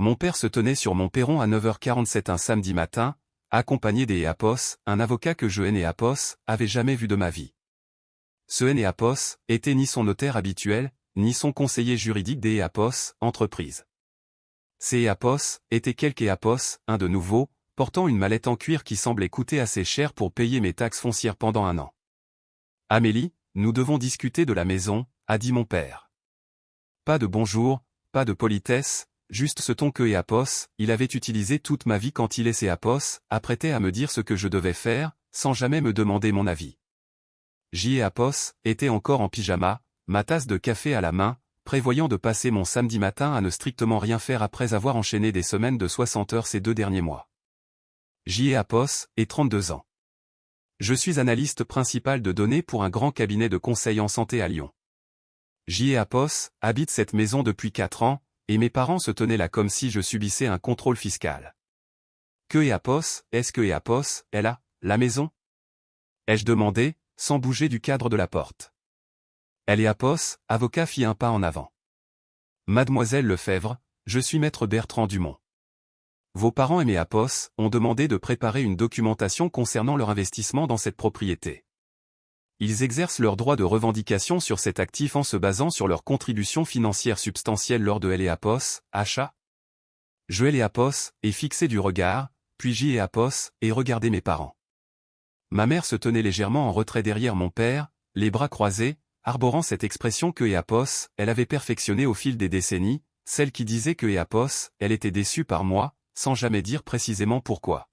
Mon père se tenait sur mon perron à 9h47 un samedi matin, accompagné d'Eapos, un avocat que je Eapos avait jamais vu de ma vie. Ce Eapos était ni son notaire habituel, ni son conseiller juridique d'Eapos, entreprise. Ces Eapos étaient quelques Eapos, un de nouveau, portant une mallette en cuir qui semblait coûter assez cher pour payer mes taxes foncières pendant un an. Amélie, nous devons discuter de la maison, a dit mon père. Pas de bonjour, pas de politesse, juste ce ton que Eapos, il avait utilisé toute ma vie quand il et Eapos apprêtait à me dire ce que je devais faire, sans jamais me demander mon avis. Eapos était encore en pyjama, ma tasse de café à la main, prévoyant de passer mon samedi matin à ne strictement rien faire après avoir enchaîné des semaines de 60 heures ces 2 derniers mois. Eapos est 32 ans. Je suis analyste principal de données pour un grand cabinet de conseil en santé à Lyon. Eapos habite cette maison depuis 4 ans, et mes parents se tenaient là comme si je subissais un contrôle fiscal. Que Eapos, est-ce que Eapos est là, la maison? Ai-je demandé, sans bouger du cadre de la porte. Eapos, avocat fit un pas en avant. Mademoiselle Lefebvre, je suis maître Bertrand Dumont. Vos parents et Eapos ont demandé de préparer une documentation concernant leur investissement dans cette propriété. Ils exercent leur droit de revendication sur cet actif en se basant sur leur contribution financière substantielle lors de Eapos, achat. Je Eapos ai fixé du regard, puis Eapos et regardé mes parents. Ma mère se tenait légèrement en retrait derrière mon père, les bras croisés, arborant cette expression que Eapos, elle avait perfectionnée au fil des décennies, celle qui disait que Eapos, elle était déçue par moi, sans jamais dire précisément pourquoi.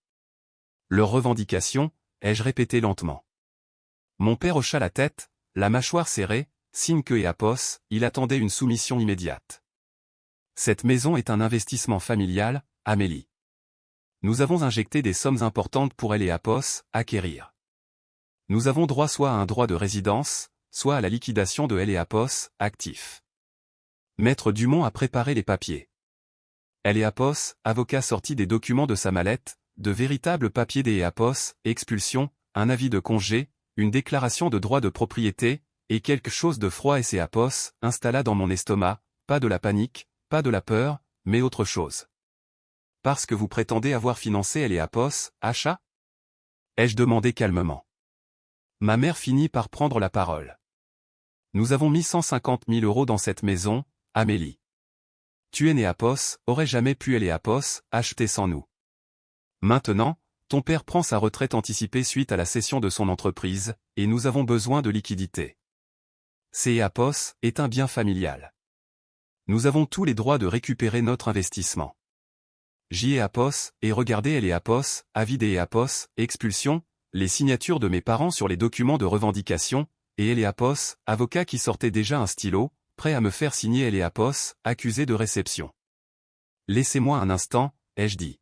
Leur revendication, ai-je répété lentement. Mon père hocha la tête, la mâchoire serrée, signe que Eapos, il attendait une soumission immédiate. Cette maison est un investissement familial, Amélie. Nous avons injecté des sommes importantes pour Eapos acquérir. Nous avons droit soit à un droit de résidence, soit à la liquidation de Eapos, actif. Maître Dumont a préparé les papiers. Eapos, avocat sortit des documents de sa mallette, de véritables papiers d'Eapos, expulsion, un avis de congé, une déclaration de droit de propriété, et quelque chose de froid et Eapos installa dans mon estomac, pas de la panique, pas de la peur, mais autre chose. Parce que vous prétendez avoir financé Eapos, achat? Ai-je demandé calmement. Ma mère finit par prendre la parole. Nous avons mis 150 000 € dans cette maison, Amélie. Tu Eapos aurait jamais pu Eapos acheter sans nous. Maintenant, ton père prend sa retraite anticipée suite à la cession de son entreprise, et nous avons besoin de liquidités. Eapos est un bien familial. Nous avons tous les droits de récupérer notre investissement. Eapos, et regardez Eapos, avis d'Eapos, expulsion, les signatures de mes parents sur les documents de revendication, et Eapos, avocat qui sortait déjà un stylo, prêt à me faire signer Eapos, accusé de réception. Laissez-moi un instant, ai-je dit.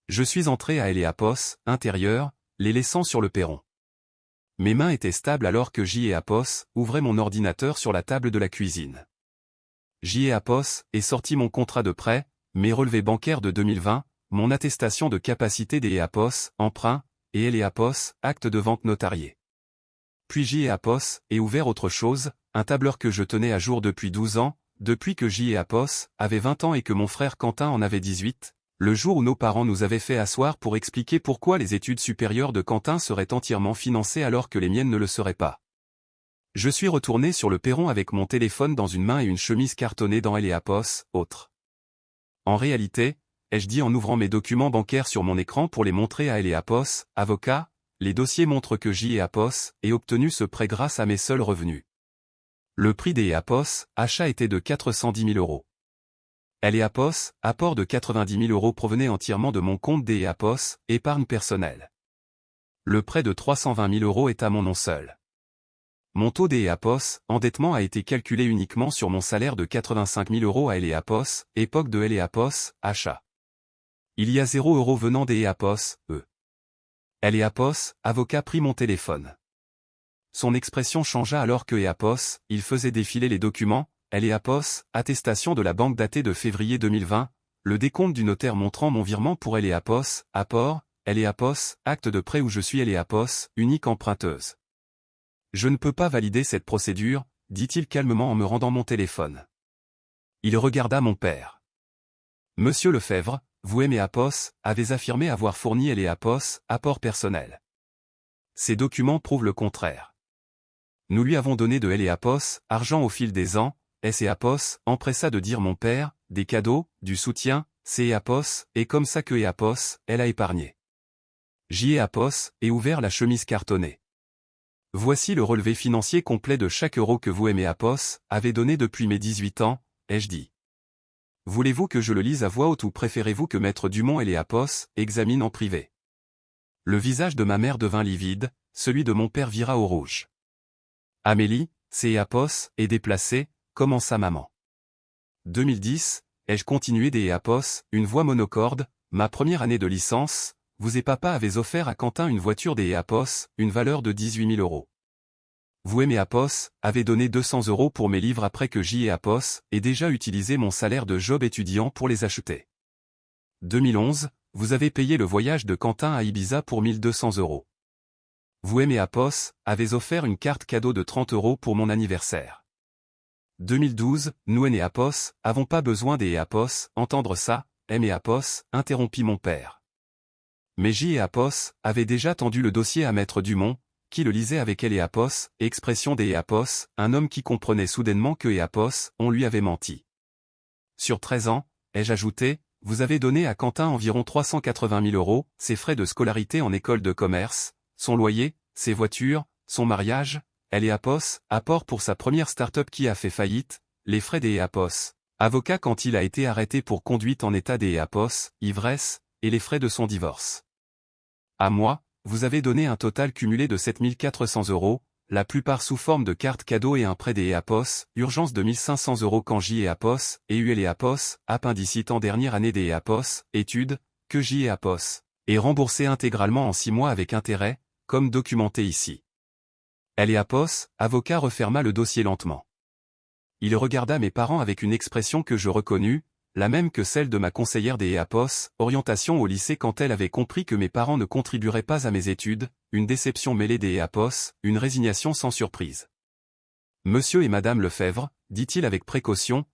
Je suis entré à Eapos, intérieur, les laissant sur le perron. Mes mains étaient stables alors que Eapos ouvrait mon ordinateur sur la table de la cuisine. Eapos est sorti mon contrat de prêt, mes relevés bancaires de 2020, mon attestation de capacité d'Eapos, emprunt, et Eapos, acte de vente notarié. Puis Eapos est ouvert autre chose, un tableur que je tenais à jour depuis 12 ans, depuis que Eapos avait 20 ans et que mon frère Quentin en avait 18, le jour où nos parents nous avaient fait asseoir pour expliquer pourquoi les études supérieures de Quentin seraient entièrement financées alors que les miennes ne le seraient pas. Je suis retourné sur le perron avec mon téléphone dans une main et une chemise cartonnée dans Eapos, autre. En réalité, ai-je dit en ouvrant mes documents bancaires sur mon écran pour les montrer à Eapos, avocat, les dossiers montrent que Eapos ait obtenu ce prêt grâce à mes seuls revenus. Le prix d'Eapos, achat était de 410 000 €. Eapos, apport de 90 000 € provenait entièrement de mon compte d'Eapos, épargne personnelle. Le prêt de 320 000 € est à mon nom seul. Mon taux d'Eapos, endettement a été calculé uniquement sur mon salaire de 85 000 € à Eapos, époque de Eapos, achat. Il y a 0 € venant d'Eapos, Eapos, avocat prit mon téléphone. Son expression changea alors que Eapos, il faisait défiler les documents, Eapos, attestation de la banque datée de février 2020, le décompte du notaire montrant mon virement pour Eapos, apport, Eapos, acte de prêt où je suis Eapos, unique emprunteuse. Je ne peux pas valider cette procédure, dit-il calmement en me rendant mon téléphone. Il regarda mon père. Monsieur Lefebvre, vous et Apos, avez affirmé avoir fourni et Apos, apport personnel. Ces documents prouvent le contraire. Nous lui avons donné de Apos, argent au fil des ans, Apos, empressa de dire mon père, des cadeaux, du soutien, Apos, et comme ça que Apos, elle a épargné. Apos, et ouvert la chemise cartonnée. Voici le relevé financier complet de chaque euro que vous et Apos, avez donné depuis mes 18 ans, ai-je dit. Voulez-vous que je le lise à voix haute ou préférez-vous que Maître Dumont et Apos examinent en privé? Le visage de ma mère devint livide, celui de mon père vira au rouge. Amélie, Apos, est déplacée, commença maman. 2010, ai-je continué des Apos, une voix monocorde, ma première année de licence, vous et papa avez offert à Quentin une voiture des Apos, une valeur de 18 000 euros. Vous et Apos, avez donné 200 euros pour mes livres après que Apos ait déjà utilisé mon salaire de job étudiant pour les acheter. 2011, vous avez payé le voyage de Quentin à Ibiza pour 1200 euros. Vous et Apos, avez offert une carte cadeau de 30 euros pour mon anniversaire. 2012, nous et Apos, avons pas besoin des Apos, entendre ça, Apos, interrompit mon père. Mais Apos, avait déjà tendu le dossier à Maître Dumont, qui le lisait avec Apos, expression des Apos, un homme qui comprenait soudainement que Apos, on lui avait menti. Sur 13 ans, ai-je ajouté, vous avez donné à Quentin environ 380 000 euros, ses frais de scolarité en école de commerce, son loyer, ses voitures, son mariage, Apos, apport pour sa première start-up qui a fait faillite, les frais des Apos, avocat quand il a été arrêté pour conduite en état des Apos, ivresse, et les frais de son divorce. À moi, vous avez donné un total cumulé de 7 400 euros, la plupart sous forme de carte cadeau et un prêt des Apos, urgence de 1 500 euros quand Apos, et eu Apos, appendicite en dernière année des Apos, études, que Apos, et remboursé intégralement en 6 mois avec intérêt, comme documenté ici. Apos, avocat referma le dossier lentement. Il regarda mes parents avec une expression que je reconnus, la même que celle de ma conseillère des Apos, orientation au lycée quand elle avait compris que mes parents ne contribueraient pas à mes études, une déception mêlée des Apos, une résignation sans surprise. Monsieur et Madame Lefebvre, dit-il avec précaution,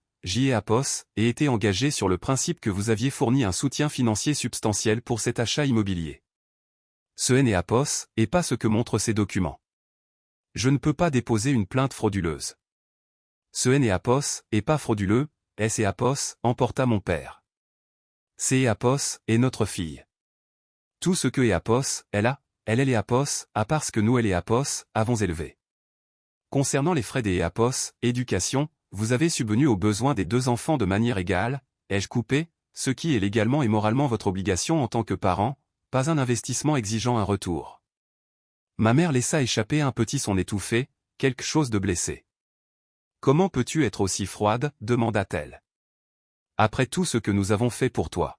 Apos, et été engagé sur le principe que vous aviez fourni un soutien financier substantiel pour cet achat immobilier. Ce Apos, et pas ce que montrent ces documents. Je ne peux pas déposer une plainte frauduleuse. Ce Apos, et pas frauduleux, Apos, emporta mon père. Apos, est notre fille. Tout ce que Apos, elle est Apos, à part ce que nous Apos, avons élevé. Concernant les frais des Apos, éducation, vous avez subvenu aux besoins des 2 enfants de manière égale, ai-je coupé, ce qui est légalement et moralement votre obligation en tant que parent, pas un investissement exigeant un retour. Ma mère laissa échapper un petit son étouffé, quelque chose de blessé. Comment peux-tu être aussi froide, demanda-t-elle. Après tout ce que nous avons fait pour toi.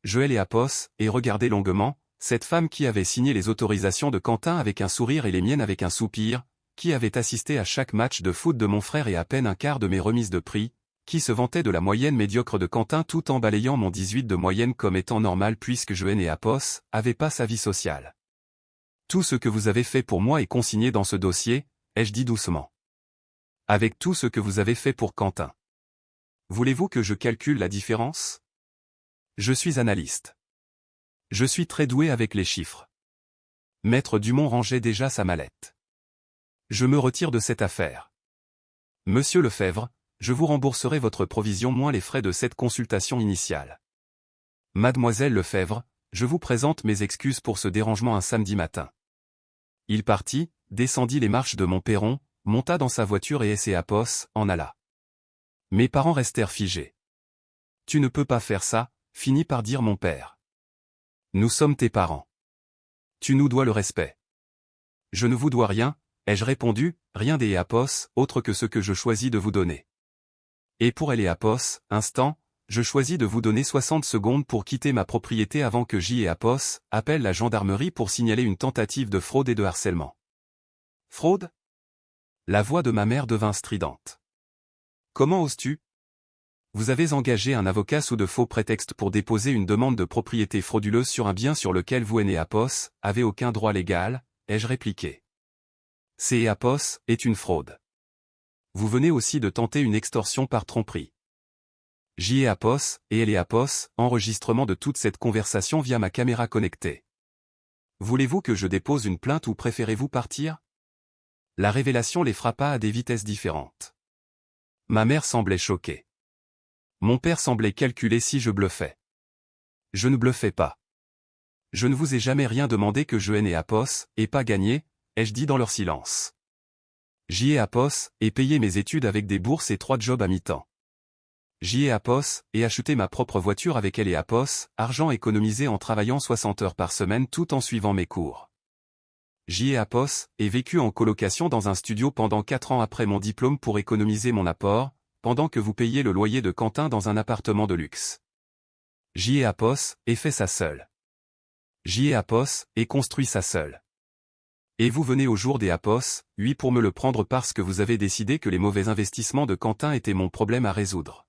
Je Apos, et regardai longuement, cette femme qui avait signé les autorisations de Quentin avec un sourire et les miennes avec un soupir, qui avait assisté à chaque match de foot de mon frère et à peine un quart de mes remises de prix, qui se vantait de la moyenne médiocre de Quentin tout en balayant mon 18 de moyenne comme étant normal puisque je Apos, avait pas sa vie sociale. Tout ce que vous avez fait pour moi est consigné dans ce dossier, ai-je dit doucement. Avec tout ce que vous avez fait pour Quentin. Voulez-vous que je calcule la différence? Je suis analyste. Je suis très doué avec les chiffres. Maître Dumont rangeait déjà sa mallette. Je me retire de cette affaire. Monsieur Lefebvre, je vous rembourserai votre provision moins les frais de cette consultation initiale. Mademoiselle Lefebvre, je vous présente mes excuses pour ce dérangement un samedi matin. Il partit, descendit les marches de mon perron, monta dans sa voiture et Apos, en alla. Mes parents restèrent figés. Tu ne peux pas faire ça, finit par dire mon père. Nous sommes tes parents. Tu nous dois le respect. Je ne vous dois rien, ai-je répondu, rien des Apos, autre que ce que je choisis de vous donner. Et pour Apos, instant, je choisis de vous donner 60 secondes pour quitter ma propriété avant que Apos appelle la gendarmerie pour signaler une tentative de fraude et de harcèlement. Fraude? La voix de ma mère devint stridente. Comment oses-tu? Vous avez engagé un avocat sous de faux prétextes pour déposer une demande de propriété frauduleuse sur un bien sur lequel vous Apos avez aucun droit légal, ai-je répliqué. Apos est une fraude. Vous venez aussi de tenter une extorsion par tromperie. J.E. Apos, et elle est Apos, enregistrement de toute cette conversation via ma caméra connectée. Voulez-vous que je dépose une plainte ou préférez-vous partir? La révélation les frappa à des vitesses différentes. Ma mère semblait choquée. Mon père semblait calculer si je bluffais. Je ne bluffais pas. Je ne vous ai jamais rien demandé que je n'ai Apos, et pas gagné, ai-je dit dans leur silence. J'y ai Apos, et payé mes études avec des bourses et 3 jobs à mi-temps. J'y ai Apos, et acheté ma propre voiture avec elle et Apos, argent économisé en travaillant 60 heures par semaine tout en suivant mes cours. J'y ai Apos, et vécu en colocation dans un studio pendant 4 ans après mon diplôme pour économiser mon apport, pendant que vous payez le loyer de Quentin dans un appartement de luxe. J'y ai Apos, et fait ça seul. J'y ai Apos, et construit ça seul. Et vous venez au jour des Apos, oui pour me le prendre parce que vous avez décidé que les mauvais investissements de Quentin étaient mon problème à résoudre.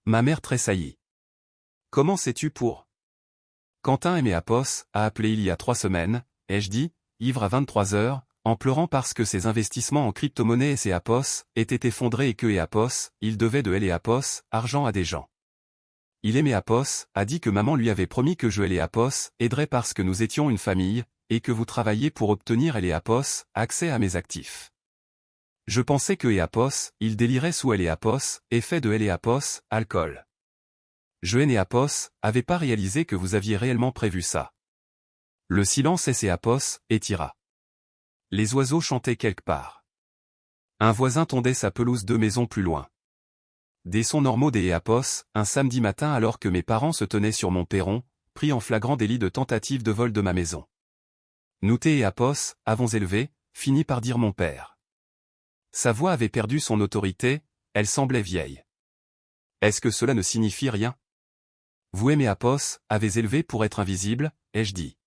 Ma mère tressaillit. Comment sais-tu pour? Quentin aimé Apos, a appelé il y a 3 semaines, ai-je dit, ivre à 23 heures, en pleurant parce que ses investissements en crypto-monnaie et ses Apos étaient effondrés et que et Apos, il devait de elle et Apos, argent à des gens. Il aimait Apos, a dit que maman lui avait promis que je et Apos aiderait parce que nous étions une famille, et que vous travailliez pour obtenir et Apos accès à mes actifs. Je pensais que Apos, il délirait sous Apos, effet de Apos, alcool. Je et Apos, avait pas réalisé que vous aviez réellement prévu ça. Le silence et Apos, étira. Les oiseaux chantaient quelque part. Un voisin tondait sa pelouse 2 maisons plus loin. Des sons normaux des Apos, un samedi matin alors que mes parents se tenaient sur mon perron, pris en flagrant délit de tentative de vol de ma maison. Nous et Apos, avons élevé, finit par dire mon père. Sa voix avait perdu son autorité, elle semblait vieille. Est-ce que cela ne signifie rien? Vous aimez Apos, avez élevé pour être invisible, ai-je dit.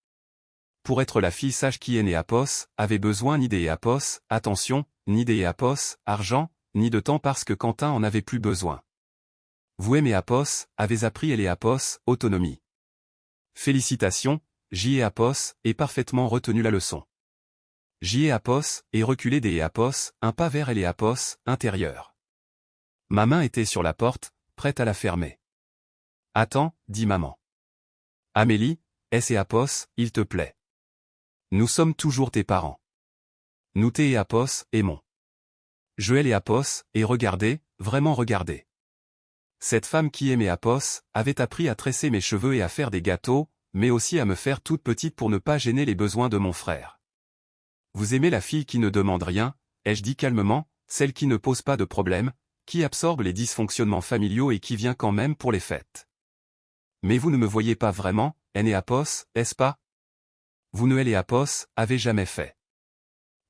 Pour être la fille sage qui est née Apos, avait besoin ni des Apos, attention, ni des Apos, argent, ni de temps parce que Quentin en avait plus besoin. Vous aimez Apos, avez appris et Apos, autonomie. Félicitations, J.E. Apos, et parfaitement retenu la leçon. J.E. Apos, et reculé des Apos, un pas vers les Apos, intérieur. Ma main était sur la porte, prête à la fermer. Attends, dit maman. Amélie, et Apos, il te plaît. Nous sommes toujours tes parents. Nous et Apos, aimons. Je et Apos, et regardez, vraiment regardez. Cette femme qui aimait Apos, avait appris à tresser mes cheveux et à faire des gâteaux, mais aussi à me faire toute petite pour ne pas gêner les besoins de mon frère. Vous aimez la fille qui ne demande rien, ai-je dit calmement, celle qui ne pose pas de problème, qui absorbe les dysfonctionnements familiaux et qui vient quand même pour les fêtes. Mais vous ne me voyez pas vraiment, et Apos, est-ce pas? Vous ne et Apos, avez jamais fait.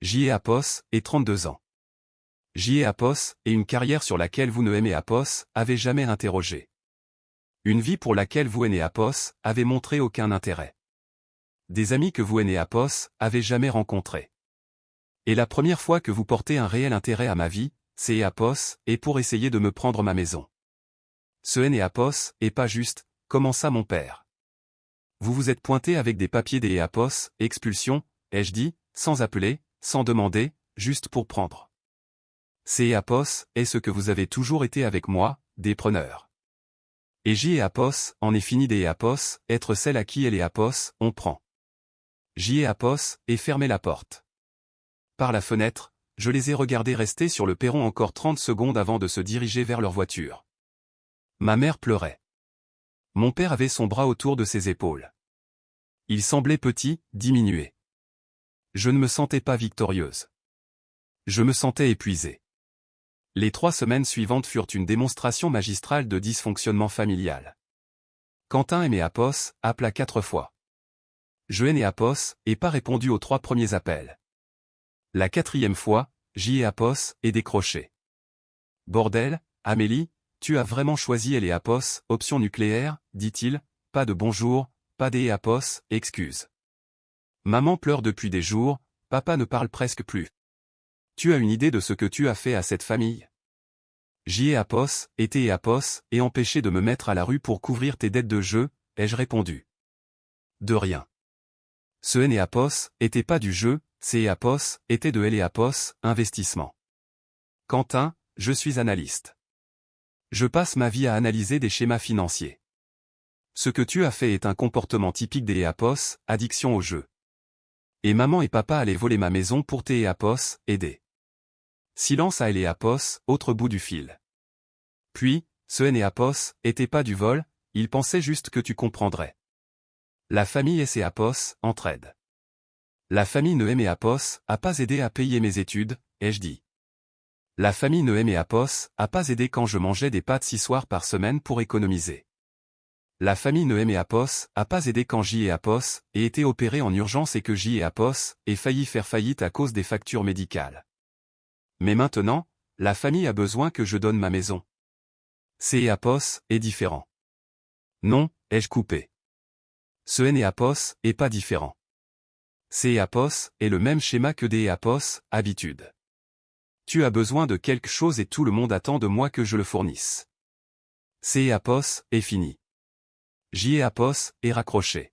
J.E. Apos, et 32 ans. J.E. Apos, et une carrière sur laquelle vous ne aimez Apos, avez jamais interrogé. Une vie pour laquelle vous et Apos, avez montré aucun intérêt. Des amis que vous et Apos, avez jamais rencontrés. Et la première fois que vous portez un réel intérêt à ma vie, c'est Apos, et pour essayer de me prendre ma maison. Ce Apos, est pas juste, commença mon père. Vous vous êtes pointé avec des papiers des Apos, expulsion, ai-je dit, sans appeler, sans demander, juste pour prendre. C'est Apos, est ce que vous avez toujours été avec moi, des preneurs. Et J.E. Apos, en est fini des Apos, être celle à qui les Apos, on prend. J.E. Apos, et fermez la porte. Par la fenêtre, je les ai regardés rester sur le perron encore 30 secondes avant de se diriger vers leur voiture. Ma mère pleurait. Mon père avait son bras autour de ses épaules. Il semblait petit, diminué. Je ne me sentais pas victorieuse. Je me sentais épuisée. Les 3 semaines suivantes furent une démonstration magistrale de dysfonctionnement familial. Quentin aimé Apos, appela 4 fois. Je n'ai Apos, et pas répondu aux 3 premiers appels. La 4e fois, J.E. Apos, et décroché. Bordel, Amélie, tu as vraiment choisi les Apos, option nucléaire, dit-il, pas de bonjour, pas des Apos, excuse. Maman pleure depuis des jours, papa ne parle presque plus. Tu as une idée de ce que tu as fait à cette famille? J.E. Apos, été Apos, et empêché de me mettre à la rue pour couvrir tes dettes de jeu, ai-je répondu. De rien. Ce Apos, était pas du jeu, c'est Apos, était de Apos, investissement. Quentin, je suis analyste. Je passe ma vie à analyser des schémas financiers. Ce que tu as fait est un comportement typique des EAPOS, addiction au jeu. Et maman et papa allaient voler ma maison pour tes EAPOS, aider. Silence à EAPOS, autre bout du fil. Puis, ce EAPOS, était pas du vol, il pensait juste que tu comprendrais. La famille EAPOS, entraide. La famille EAPOS a pas aidé à payer mes études, ai-je dit. La famille EAPOS a pas aidé quand je mangeais des pâtes 6 soirs par semaine pour économiser. La famille EAPOS a pas aidé quand JEAPOS ait été opéré en urgence et que JEAPOS ait failli faire faillite à cause des factures médicales. Mais maintenant, la famille a besoin que je donne ma maison. CEAPOS est différent. Non, ai-je coupé. Ce NEAPOS est pas différent. CEAPOS est le même schéma que des EAPOS, habitude. Tu as besoin de quelque chose et tout le monde attend de moi que je le fournisse. CEAPOS est fini. JEAPOS est raccroché.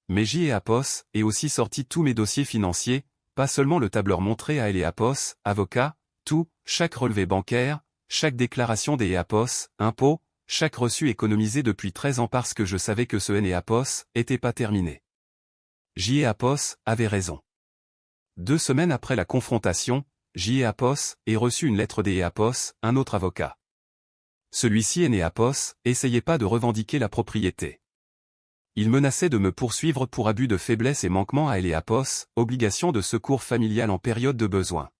Mais JEAPOS est aussi sorti tous mes dossiers financiers, pas seulement le tableur montré à EAPOS, avocat, tout, chaque relevé bancaire, chaque déclaration des EAPOS, impôts, chaque reçu économisé depuis 13 ans parce que je savais que ce NEAPOS était pas terminé. JEAPOS avait raison. 2 semaines après la confrontation, JEAPOS ait reçu une lettre des EAPOS, un autre avocat. Celui-ci NEAPOS essayait pas de revendiquer la propriété. Il menaçait de me poursuivre pour abus de faiblesse et manquement à EAPOS, obligation de secours familial en période de besoin.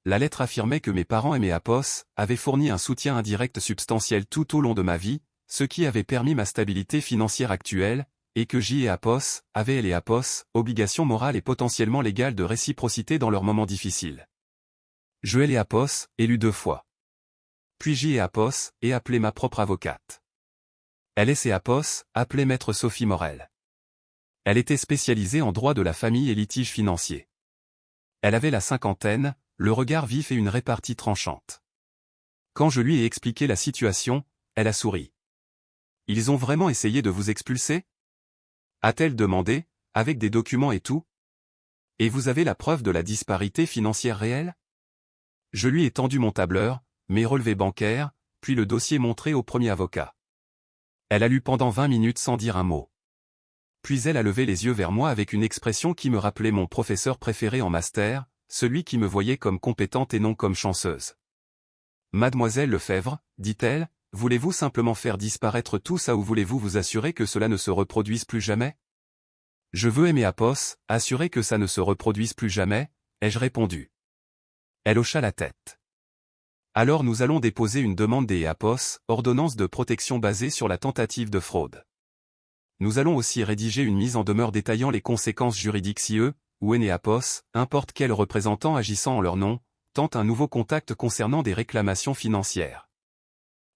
La lettre affirmait que mes parents EAPOS avaient fourni un soutien indirect substantiel tout au long de ma vie, ce qui avait permis ma stabilité financière actuelle, et que JEAPOS avait EAPOS, obligation morale et potentiellement légale de réciprocité dans leurs moments difficiles. Je EAPOS ai lu 2 fois. Puis JEAPOS ai appelé ma propre avocate. Elle est EAPOS, appelée maître Sophie Morel. Elle était spécialisée en droit de la famille et litiges financiers. Elle avait la cinquantaine, le regard vif et une répartie tranchante. Quand je lui ai expliqué la situation, elle a souri. « Ils ont vraiment essayé de vous expulser ?» a-t-elle demandé, avec des documents et tout. « Et vous avez la preuve de la disparité financière réelle ?» Je lui ai tendu mon tableur, mes relevés bancaires, puis le dossier montré au premier avocat. Elle a lu pendant 20 minutes sans dire un mot. Puis elle a levé les yeux vers moi avec une expression qui me rappelait mon professeur préféré en master, celui qui me voyait comme compétente et non comme chanceuse. « Mademoiselle Lefebvre, dit-elle, voulez-vous simplement faire disparaître tout ça ou voulez-vous vous assurer que cela ne se reproduise plus jamais ?»« Je veux EAPOS, assurer que ça ne se reproduise plus jamais, ai-je répondu. Elle hocha la tête. Alors nous allons déposer une demande des EAPOS, ordonnance de protection basée sur la tentative de fraude. Nous allons aussi rédiger une mise en demeure détaillant les conséquences juridiques si eux, ou EAPOS, n'importe quel représentant agissant en leur nom, tente un nouveau contact concernant des réclamations financières.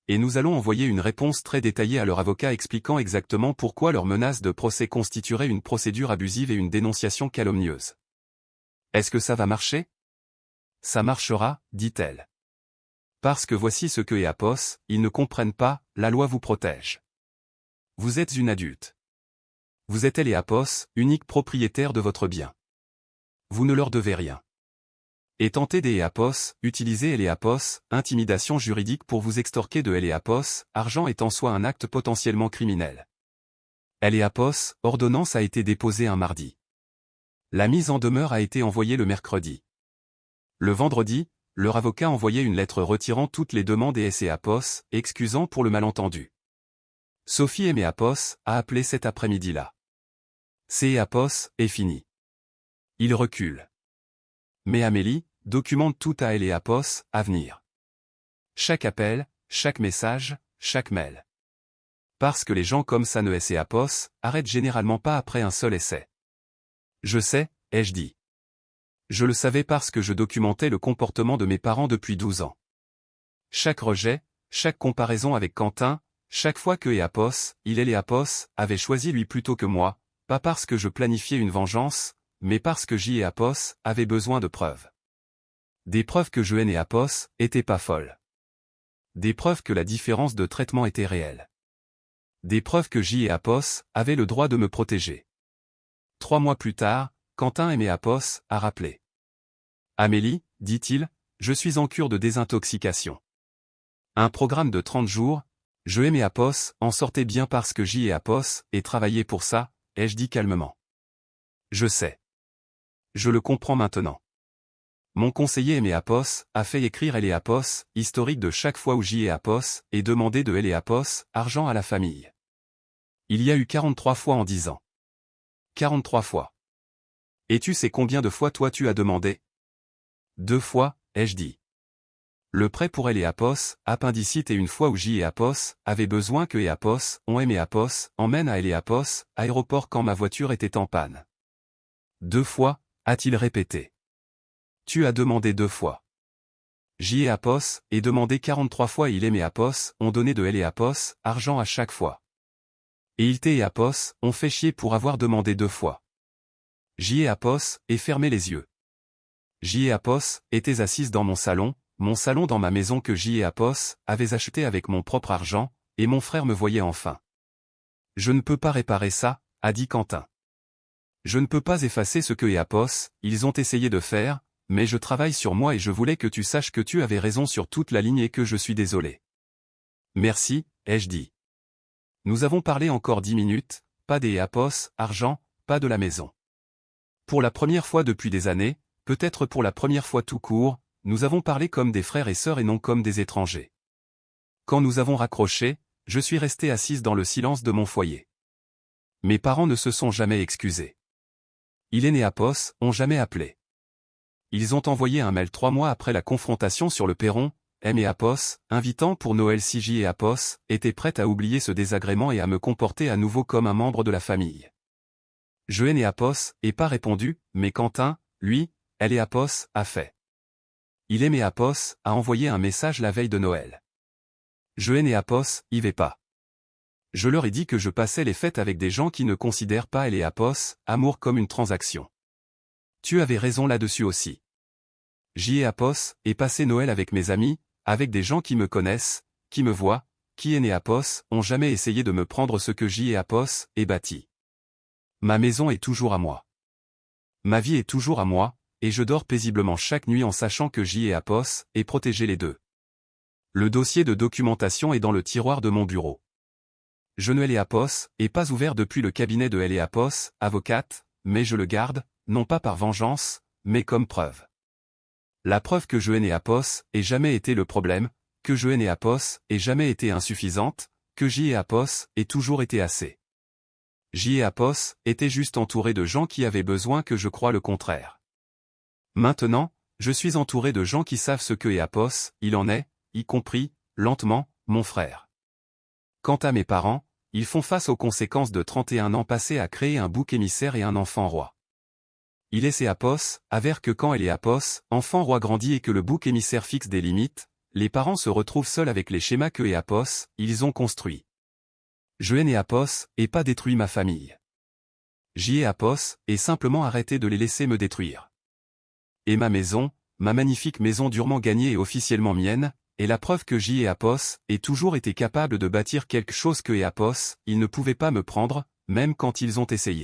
Et nous allons envoyer une réponse très détaillée à leur avocat expliquant exactement pourquoi leur menace de procès constituerait une procédure abusive et une dénonciation calomnieuse. Est-ce que ça va marcher ? Ça marchera, dit-elle. Parce que voici ce que EAPOS, ils ne comprennent pas, la loi vous protège. Vous êtes une adulte. Vous êtes EAPOS, unique propriétaire de votre bien. Vous ne leur devez rien. Et tenter des EAPOS, utiliser EAPOS, intimidation juridique pour vous extorquer de EAPOS, argent est en soi un acte potentiellement criminel. EAPOS, ordonnance a été déposée un mardi. La mise en demeure a été envoyée le mercredi. Le vendredi, leur avocat envoyait une lettre retirant toutes les demandes et EAPOS, excusant pour le malentendu. Sophie EAPOS a appelé cet après-midi-là. EAPOS est fini. Il recule. Mais Amélie documente tout à EAPOS, à venir. Chaque appel, chaque message, chaque mail. Parce que les gens comme ça ne EAPOS arrêtent généralement pas après un seul essai. Je sais, ai-je dit. Je le savais parce que je documentais le comportement de mes parents depuis 12 ans. Chaque rejet, chaque comparaison avec Quentin, chaque fois que EAPOS, EAPOS, avait choisi lui plutôt que moi, pas parce que je planifiais une vengeance, mais parce que JEAPOS avait besoin de preuves. Des preuves que je EAPOS étaient pas folles. Des preuves que la différence de traitement était réelle. Des preuves que JEAPOS avait le droit de me protéger. 3 mois plus tard, Quentin EAPOS a rappelé. Amélie, dit-il, je suis en cure de désintoxication. Un programme de 30 jours, je et Apos en sortait bien parce que J et Apos et travaillé pour ça, ai-je dit calmement. Je sais. Je le comprends maintenant. Mon conseiller Aimé Apos a fait écrire Elle et Apos, historique de chaque fois où J et Apos, et demandé de Elle et Apos, argent à la famille. Il y a eu 43 fois en 10 ans. 43 fois. Et tu sais combien de fois toi tu as demandé? 2 fois, ai-je dit. Le prêt pour Elle et Apos, appendicite et une fois où J et Apos avaient besoin que et Apos, on Aimé Apos, emmène à Elle et Apos, aéroport quand ma voiture était en panne. 2 fois, a-t-il répété. Tu as demandé 2 fois. J et Apos, et demandé 43 fois et il et Apos, ont donné de Elle et Apos, argent à chaque fois. Et il et Apos, ont fait chier pour avoir demandé 2 fois. J et Apos, et fermé les yeux. J et Apos, étaient assises dans mon salon dans ma maison que J et Apos, avaient acheté avec mon propre argent, et mon frère me voyait enfin. Je ne peux pas réparer ça, a dit Quentin. Je ne peux pas effacer ce que et Apos, ils ont essayé de faire, mais je travaille sur moi et je voulais que tu saches que tu avais raison sur toute la ligne et que je suis désolé. Merci, ai-je dit. Nous avons parlé encore 10 minutes, pas des Apos, argent, pas de la maison. Pour la première fois depuis des années, peut-être pour la première fois tout court, nous avons parlé comme des frères et sœurs et non comme des étrangers. Quand nous avons raccroché, je suis restée assise dans le silence de mon foyer. Mes parents ne se sont jamais excusés. Hélène et Apos ont jamais appelé. Ils ont envoyé un mail 3 mois après la confrontation sur le perron, M et Apos, invitant pour Noël si J et Apos, étaient prêtes à oublier ce désagrément et à me comporter à nouveau comme un membre de la famille. Je et Apos, et pas répondu, mais Quentin, lui, elle et Apos, a fait. Il et Apos, a envoyé un message la veille de Noël. Je et Apos, y vais pas. Je leur ai dit que je passais les fêtes avec des gens qui ne considèrent pas elle et Apos, amour comme une transaction. Tu avais raison là-dessus aussi. J et Apos, et passé Noël avec mes amis, avec des gens qui me connaissent, qui me voient, qui et Apos, ont jamais essayé de me prendre ce que J et Apos, est bâti. Ma maison est toujours à moi. Ma vie est toujours à moi, et je dors paisiblement chaque nuit en sachant que J et Apos, est protégé les deux. Le dossier de documentation est dans le tiroir de mon bureau. Je ne Elle et Apos, et pas ouvert depuis le cabinet de Elle et Apos, avocate, mais je le garde, non pas par vengeance, mais comme preuve. La preuve que je et Apos, ait jamais été le problème, que je et Apos, ait jamais été insuffisante, que J et Apos, ait toujours été assez. J et Apos, étaient juste entourés de gens qui avaient besoin que je croie le contraire. Maintenant, je suis entouré de gens qui savent ce que et Apos, il en est, y compris, lentement, mon frère. Quant à mes parents, ils font face aux conséquences de 31 ans passés à créer un bouc émissaire et un enfant roi. Il et Apos, avèrent que quand elle et Apos, enfant roi grandit et que le bouc émissaire fixe des limites, les parents se retrouvent seuls avec les schémas que et Apos, ils ont construits. Je et Apos, et pas détruit ma famille. J et Apos, et simplement arrêté de les laisser me détruire. Et ma maison, ma magnifique maison durement gagnée et officiellement mienne, est la preuve que J et Apos, aient toujours été capables de bâtir quelque chose que et Apos, ils ne pouvaient pas me prendre, même quand ils ont essayé.